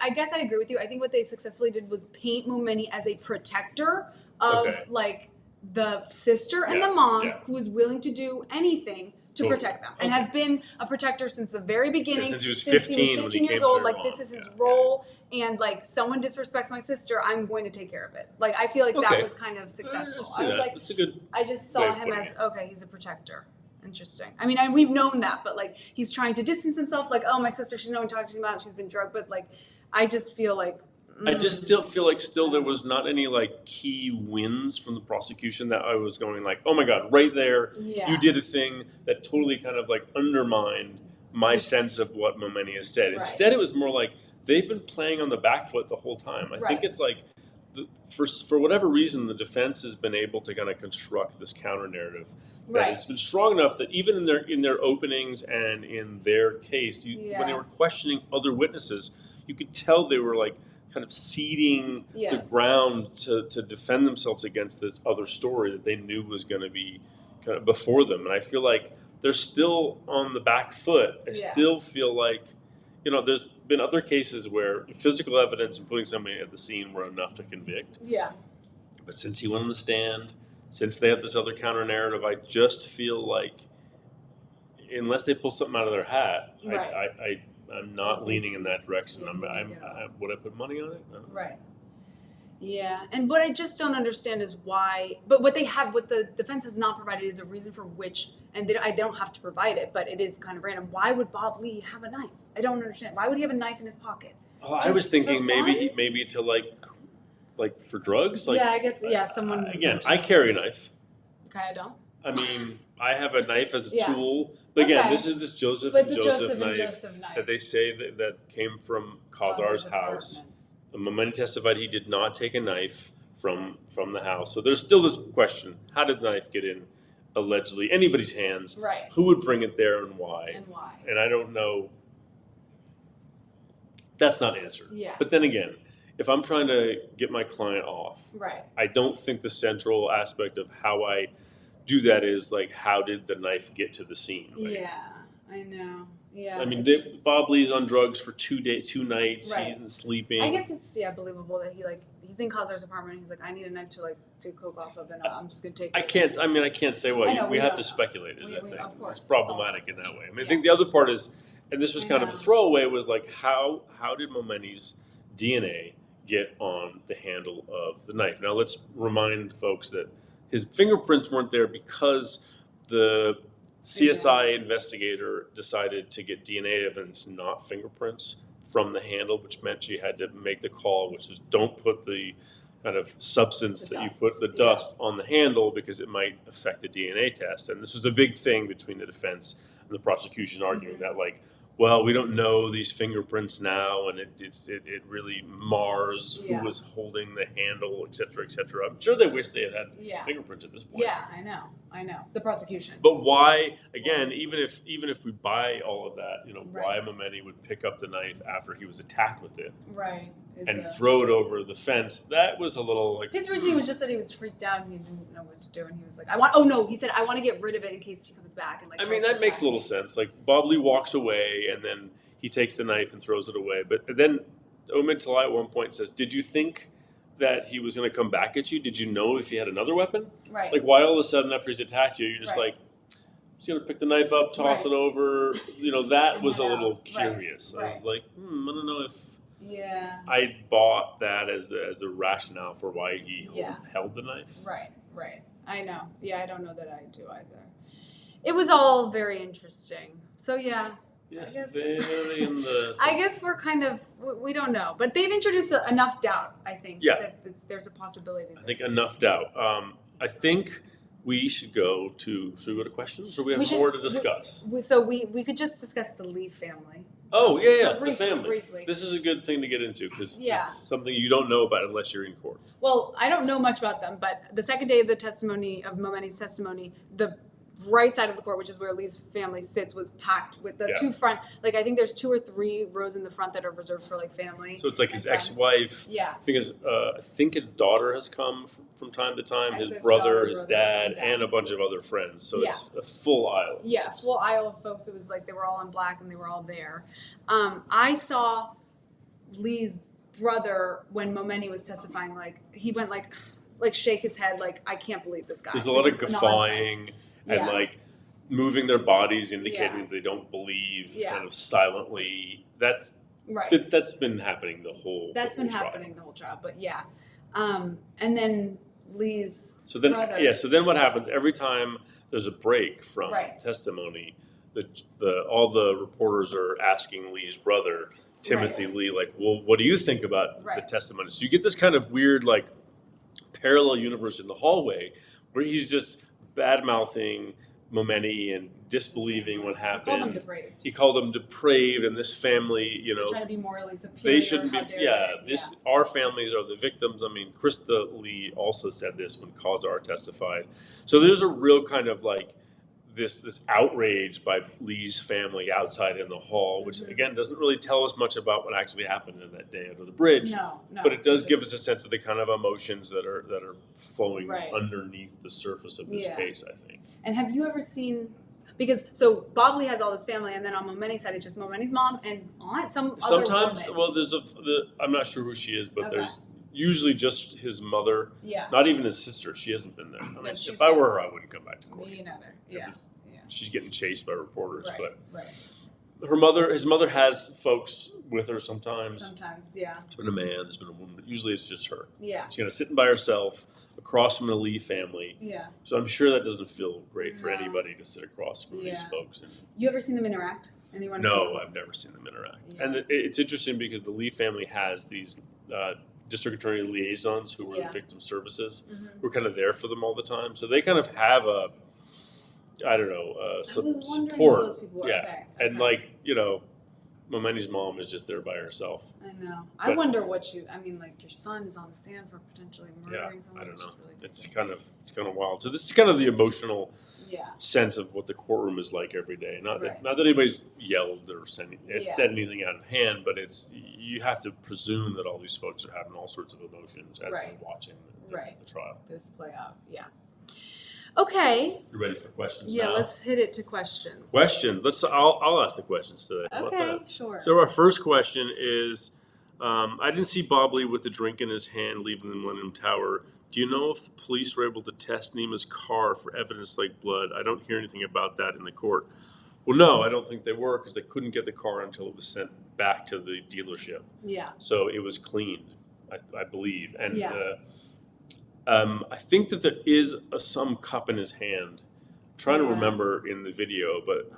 I guess I agree with you. I think what they successfully did was paint Momeni as a protector of like the sister and the mom who is willing to do anything to protect them and has been a protector since the very beginning. Since he was 15 years old. Like this is his role. And like someone disrespects my sister, I'm going to take care of it. Like I feel like that was kind of successful. I was like, that's a good. I just saw him as he's a protector. Interesting. I mean, we've known that, but like he's trying to distance himself. Like, oh, my sister, she's no one talking about. She's been drugged. But like, I just feel like. I just still feel like there was not any like key wins from the prosecution that I was going like, oh my God, right there, you did a thing that totally kind of like undermined my sense of what Momeni has said. Instead, it was more like they've been playing on the back foot the whole time. I think it's like for whatever reason, the defense has been able to kind of construct this counter narrative that has been strong enough that even in their openings and in their case, when they were questioning other witnesses, you could tell they were like kind of seeding the ground to defend themselves against this other story that they knew was going to be kind of before them. And I feel like they're still on the back foot. I still feel like, there's been other cases where physical evidence and putting somebody at the scene were enough to convict. Yeah. But since he went on the stand, since they have this other counter narrative, I just feel like unless they pull something out of their hat, I'm not leaning in that direction. Would I put money on it? No. Right. Yeah, and what I just don't understand is why. But what the defense has not provided is a reason for which, and I don't have to provide it, but it is kind of random. Why would Bob Lee have a knife? I don't understand. Why would he have a knife in his pocket? Oh, I was thinking maybe to like for drugs. Like, yeah, I guess someone. Again, I carry a knife. Okay, I don't. I mean, I have a knife as a tool. But again, this is this Joseph and Joseph knife that they say that came from Khazar's house. Momeni testified he did not take a knife from the house. So there's still this question: how did the knife get in allegedly anybody's hands? Right. Who would bring it there and why? And I don't know. That's not answered. Yeah. But then again, if I'm trying to get my client off, I don't think the central aspect of how I do that is like, how did the knife get to the scene? Right? Yeah, I know. Yeah. I mean, Bob Lee's on drugs for 2 nights. He isn't sleeping. I guess it's believable that he's in Khazar's apartment. He's like, I need a knife to do coke off of, and I'm just gonna take it. I can't say what we have to speculate. I think it's problematic in that way. I mean, I think the other part is, and this was kind of a throwaway, was like how did Momeni's DNA get on the handle of the knife? Now let's remind folks that his fingerprints weren't there because the CSI investigator decided to get DNA evidence, not fingerprints, from the handle, which meant she had to make the call, which is don't put the kind of substance that you put, the dust, on the handle because it might affect the DNA test. And this was a big thing between the defense and the prosecution, arguing that like, well, we don't know these fingerprints now, and it really mars who was holding the handle, et cetera, et cetera. I'm sure they wish they had fingerprints at this point. Yeah, I know. The prosecution. But why? Again, even if we buy all of that, why Momeni would pick up the knife after he was attacked with it, and throw it over the fence? That was a little like his reasoning was just that he was freaked out and he didn't know what to do, and he was like, he said, I want to get rid of it in case he comes back. And like, I mean, that makes a little sense. Like Bob Lee walks away and then he takes the knife and throws it away. But then Owen Talai at one point says, did you think that he was going to come back at you? Did you know if he had another weapon? Right. Like, why all of a sudden after he's attacked you, you're just like, he's going to pick the knife up, toss it over. That was a little curious. I was like, I don't know if I bought that as a rationale for why he held the knife. Right. I know. Yeah, I don't know that I do either. It was all very interesting. So yeah. Yes, I guess, very in the. I guess we're kind of, we don't know. But they've introduced enough doubt, I think, Yeah. that there's a possibility. I think enough doubt. I think we should go to questions, or we have more to discuss? We could just discuss the Lee family. Oh, yeah, Briefly, the family. Briefly. This is a good thing to get into because Yeah. it's something you don't know about unless you're in court. Well, I don't know much about them, but the second day of the testimony, of Momeni's testimony, the right side of the court, which is where Lee's family sits, was packed with the two front. Like, I think there's 2 or 3 rows in the front that are reserved for, like, family. So it's like his friends. ex-wife. Yeah. I think his daughter has come from time to time. His brother, his dad, and a bunch of other friends. So it's a full aisle. Yeah, full aisle of folks. It was like they were all in black and they were all there. I saw Lee's brother when Momeni was testifying. Like, he went like shake his head, like, I can't believe this guy. There's a lot of guffawing and like moving their bodies, indicating that they don't believe, kind of silently. That's been happening the whole. That's been happening the whole trial. But and then Lee's brother. So then what happens every time there's a break from testimony? All the reporters are asking Lee's brother, Timothy Lee, like, well, what do you think about the testimony? So you get this kind of weird, like, parallel universe in the hallway where he's just bad-mouthing Momeni and disbelieving what happened. He called them depraved, and this family, they're trying to be morally superior. They shouldn't be. Our families are the victims. I mean, Krista Lee also said this when Kazar testified. So there's a real kind of like this outrage by Lee's family outside in the hall, which again doesn't really tell us much about what actually happened in that day under the bridge. No, but it does give us a sense of the kind of emotions that are flowing underneath the surface of this case, I think. And have you ever seen? Because Bob Lee has all this family, and then on Momeni's side, it's just Momeni's mom and aunt. Sometimes, well, there's I'm not sure who she is, but there's usually just his mother. Yeah. Not even his sister. She hasn't been there. I mean, if I were her, I wouldn't come back to court. Me neither. Yeah. She's getting chased by reporters, but right. His mother has folks with her sometimes. Sometimes, yeah. There's been a man, there's been a woman, but usually it's just her. Yeah. She's kind of sitting by herself across from the Lee family. Yeah. So I'm sure that doesn't feel great for anybody to sit across from these folks. And you ever seen them interact? Anyone? No, I've never seen them interact. Yeah. And it's interesting because the Lee family has these district attorney liaisons who were in victim services, who are kind of there for them all the time. So they kind of have support. Who those people are. Okay. And like, Momeni's mom is just there by herself. I know. I wonder what your son is on the stand for potentially murdering someone. I don't know. Really it's kind of wild. So this is kind of the emotional sense of what the courtroom is like every day. Not that anybody's yelled or said anything out of hand, but you have to presume that all these folks are having all sorts of emotions as they're watching the trial. This play out. Yeah. Okay. You ready for questions? Yeah, now? let's hit it to questions. Questions. I'll ask the questions today. Okay, sure. So our first question is, I didn't see Bob Lee with the drink in his hand leaving the Millennium Tower. Do you know if the police were able to test Nima's car for evidence like blood? I don't hear anything about that in the court. Well, no, I don't think they were because they couldn't get the car until it was sent back to the dealership. Yeah. So it was cleaned, I believe. And I think that there is some cup in his hand. I'm trying to remember in the video, but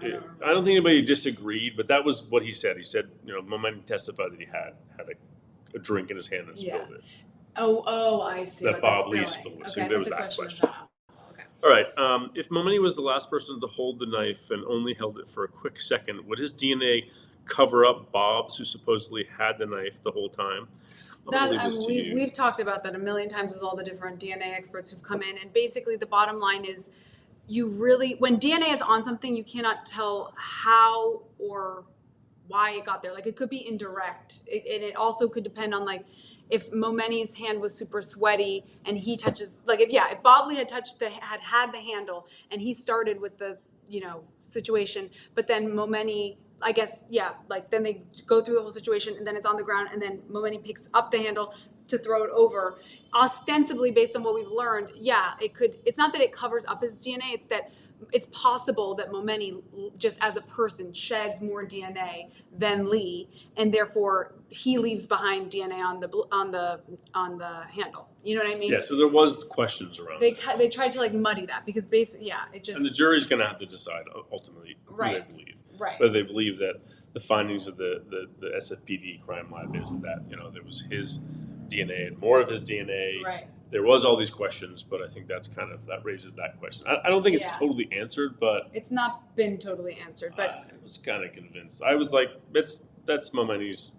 I don't think anybody disagreed, but that was what he said. He said, Momeni testified that he had a drink in his hand and spilled it. Oh, I see. That Bob Lee spilled it. So there was that question. Okay. All right. If Momeni was the last person to hold the knife and only held it for a quick second, would his DNA cover up Bob's, who supposedly had the knife the whole time? We've talked about that a million times with all the different DNA experts who've come in, and basically the bottom line is when DNA is on something, you cannot tell how or why it got there. Like, it could be indirect, and it also could depend on, like, if Momeni's hand was super sweaty and he touches, like, if Bob Lee had had the handle and he started with the situation, but then Momeni, I guess, then they go through the whole situation and then it's on the ground and then Momeni picks up the handle to throw it over. Ostensibly, based on what we've learned, it could. It's not that it covers up his DNA; it's that it's possible that Momeni, just as a person, sheds more DNA than Lee, and therefore he leaves behind DNA on the handle. You know what I mean? Yeah. So there was questions around. They tried to like muddy that because basically, it just. And the jury's going to have to decide ultimately who they believe. Right. Whether they believe that the findings of the SFPD crime lab is that there was his DNA and more of his DNA. Right. There was all these questions, but I think that raises that question. I don't think it's totally answered, but it's not been totally answered. But I was kind of convinced. I was like, that's Momeni's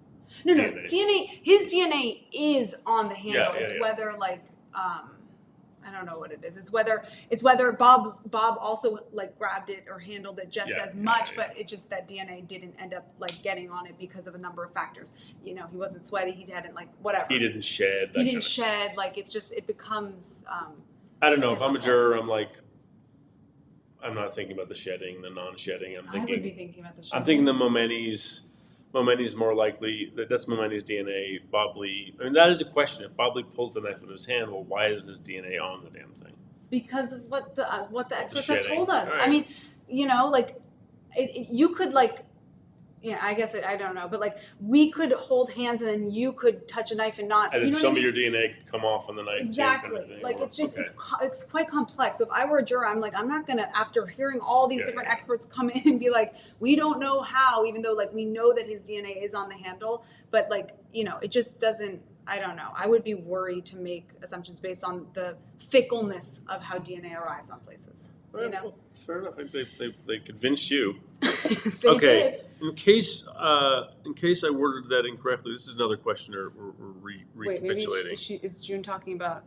DNA. DNA. His DNA is on the handle. It's whether like I don't know what it is. It's whether Bob also like grabbed it or handled it just as much, but it just that DNA didn't end up like getting on it because of a number of factors. He wasn't sweaty. He hadn't like whatever. He didn't shed. He didn't shed. Like it becomes. I don't know. Difficult. If I'm a juror, I'm not thinking about the shedding, the non-shedding. I would be thinking about the shedding. I'm thinking the Momeni's more likely that's Momeni's DNA. Bob Lee. I mean, that is a question. If Bob Lee pulls the knife in his hand, well, why isn't his DNA on the damn thing? Because of what the experts have shedding. told us. Right. I mean, you could like. Yeah, I guess I don't know, but like we could hold hands and then you could touch a knife and not. And then some of your DNA could come off on the knife. Exactly. Too, kind of like it's just it's quite complex. So if I were a juror, I'm like I'm not gonna after hearing all these different experts come in and be like we don't know how, even though like we know that his DNA is on the handle, but like it just doesn't. I don't know. I would be worried to make assumptions based on the fickleness of how DNA arrives on places. Right, well, fair enough. They convinced you. They okay. did. In case I worded that incorrectly, this is another question we're recapitulating. Wait, maybe is June talking about?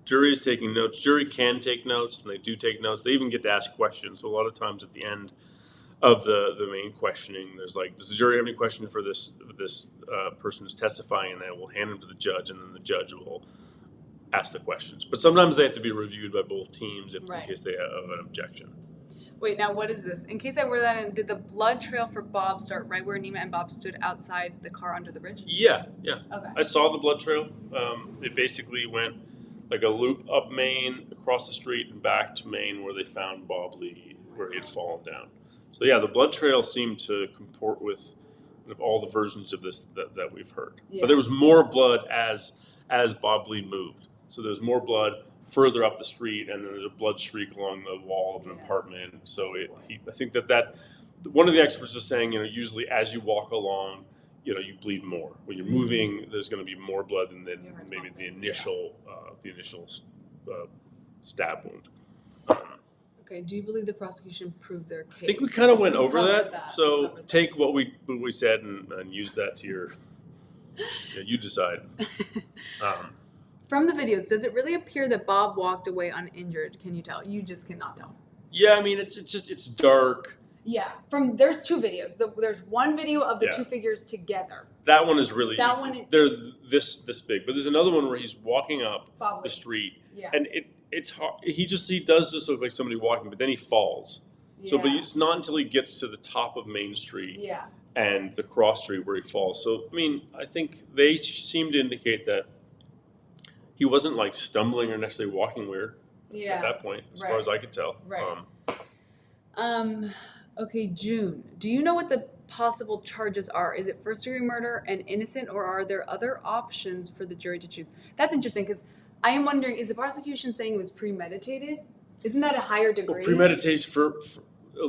Jury is taking notes. Jury can take notes, and they do take notes. They even get to ask questions. So a lot of times at the end of the main questioning, there's like, does the jury have any question for this person who's testifying? And then we'll hand them to the judge, and then the judge will ask the questions. But sometimes they have to be reviewed by both teams in case they have an objection. Wait, now what is this? In case I word that in, did the blood trail for Bob start right where Nima and Bob stood outside the car under the bridge? Yeah. Okay. I saw the blood trail. It basically went like a loop up Main, across the street, and back to Main where they found Bob Lee, where he had fallen down. So yeah, the blood trail seemed to comport with all the versions of this that we've heard. Yeah. But there was more blood as Bob Lee moved. So there's more blood further up the street, and then there's a blood streak along the wall of an apartment. So I think that one of the experts was saying, usually as you walk along, you bleed more. When you're moving, there's going to be more blood than maybe the initial stab wound. Okay. Do you believe the prosecution proved their case? I think we kind of went over that. So take what we said and use that to your. You decide. From the videos, does it really appear that Bob walked away uninjured? Can you tell? You just cannot tell. Yeah, I mean it's dark. Yeah, there's two videos. There's one video of the two figures together. That one is really. They're this big, but there's another one where he's walking up the street, and it's hard. He does just look like somebody walking, but then he falls. Yeah. So, but it's not until he gets to the top of Main Street and the cross street where he falls. So, I mean, I think they seem to indicate that he wasn't like stumbling or necessarily walking weird at that point, as far as I could tell. Right. Okay, June. Do you know what the possible charges are? Is it first-degree murder and innocent, or are there other options for the jury to choose? That's interesting because I am wondering: is the prosecution saying it was premeditated? Isn't that a higher degree? Well, premeditation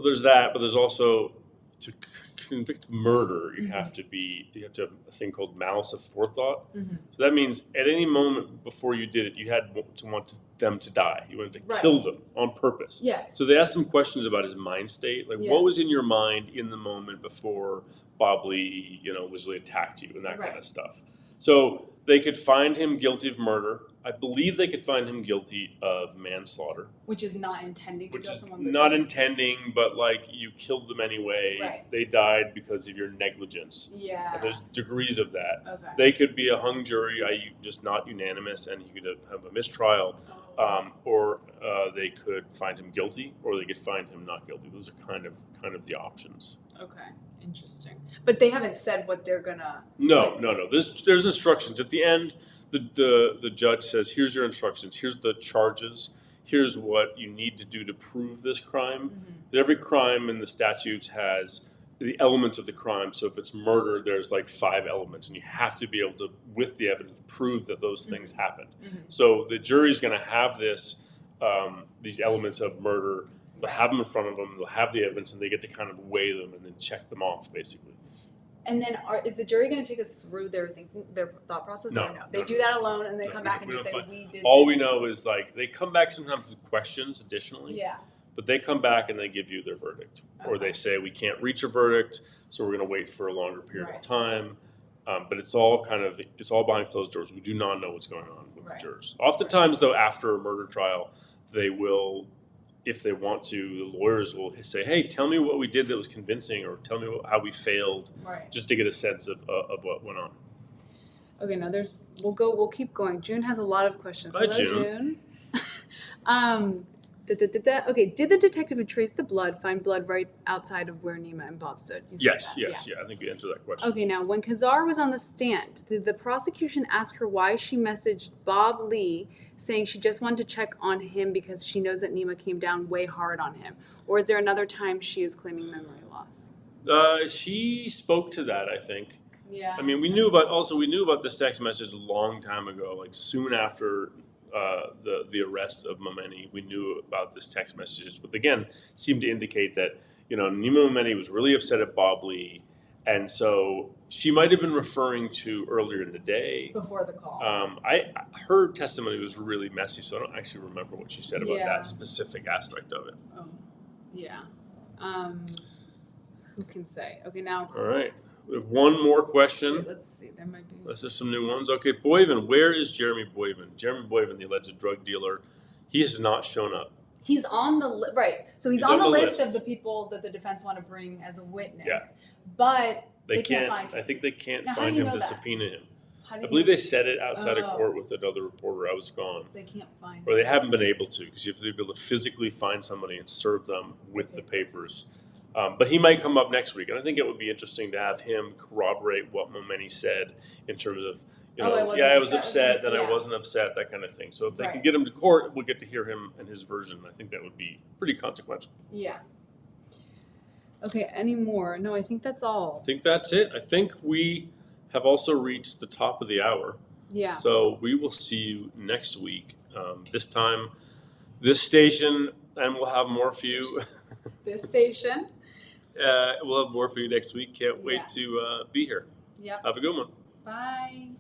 there's that, but there's also to convict murder, you have to have a thing called malice of forethought. Mm-hmm. So that means at any moment before you did it, you had to want them to die. You wanted to kill them on purpose. Yes. So they asked some questions about his mind state, like what was in your mind in the moment before Bob Lee, allegedly attacked you and that kind of stuff. So they could find him guilty of murder. I believe they could find him guilty of manslaughter. Which is not intending to kill someone. Not intending, but like you killed them anyway. Right. They died because of your negligence. Yeah. And there's degrees of that. Okay. They could be a hung jury, just not unanimous, and you could have a mistrial. Or they could find him guilty, or they could find him not guilty. Those are kind of the options. Okay. Interesting. But they haven't said what they're gonna. No. There's instructions at the end. The judge says, "Here's your instructions. Here's the charges. here's what you need to do to prove this crime. Every crime in the statutes has the elements of the crime. So if it's murder, there's like 5 elements, and you have to be able to, with the evidence, prove that those things happened. So the jury's going to have these elements of murder. They'll have them in front of them. They'll have the evidence, and they get to kind of weigh them and then check them off, basically. And then is the jury going to take us through their thought process? No, or no? They do that alone, and they come back and we just say, don't we did All this. we know is like they come back sometimes with questions additionally. Yeah. But they come back and they give you their verdict. Or they say, we can't reach a verdict, so we're going to wait for a longer period of time. But it's all behind closed doors. We do not know what's going on with the jurors. Oftentimes, though, after a murder trial, they will, if they want to, the lawyers will say, hey, tell me what we did that was convincing, or tell me how we failed, just to get a sense of what went on. Okay, now we'll keep going. June has a lot of questions. Hi, Hello, June. Okay, did the detective who traced the blood find blood right outside of where Nima and Bob stood? Yes. I think we answered that question. Okay, now when Kazar was on the stand, did the prosecution ask her why she messaged Bob Lee saying she just wanted to check on him because she knows that Nima came down way hard on him? Or is there another time she is claiming memory loss? She spoke to that, I think. Yeah. I mean, we knew about this text message a long time ago, like soon after the arrest of Momeni. We knew about this text messages, but again, seemed to indicate that, Nima Momeni was really upset at Bob Lee, and so she might have been referring to earlier in the day. Before the call. Her testimony was really messy, so I don't actually remember what she said about that specific aspect of it. Oh, yeah. Who can say? Okay, now. All right. We have one more question. Wait, let's see. There might be. Let's have some new ones. Okay, Boyven. Where is Jeremy Boyven? Jeremy Boyven, the alleged drug dealer. He has not shown up. He's on the list, right? So he's on the list of the people that the defense want to bring as a witness. Yeah. But they can't find him. I think they can't find him to subpoena him. I believe they said it outside of court with another reporter. I was gone. They can't find him. Or they haven't been able to, because you have to be able to physically find somebody and serve them with the papers. But he might come up next week, and I think it would be interesting to have him corroborate what Momeni said in terms of, I was upset, then I wasn't upset, that kind of thing. So if they can get him to court, we'll get to hear him and his version. I think that would be pretty consequential. Yeah. Okay, any more? No, I think that's all. I think that's it. I think we have also reached the top of the hour. Yeah. So we will see you next week. This time, this station, and we'll have more for you. This station. We'll have more for you next week. Can't wait to be here. Yep. Have a good one. Bye.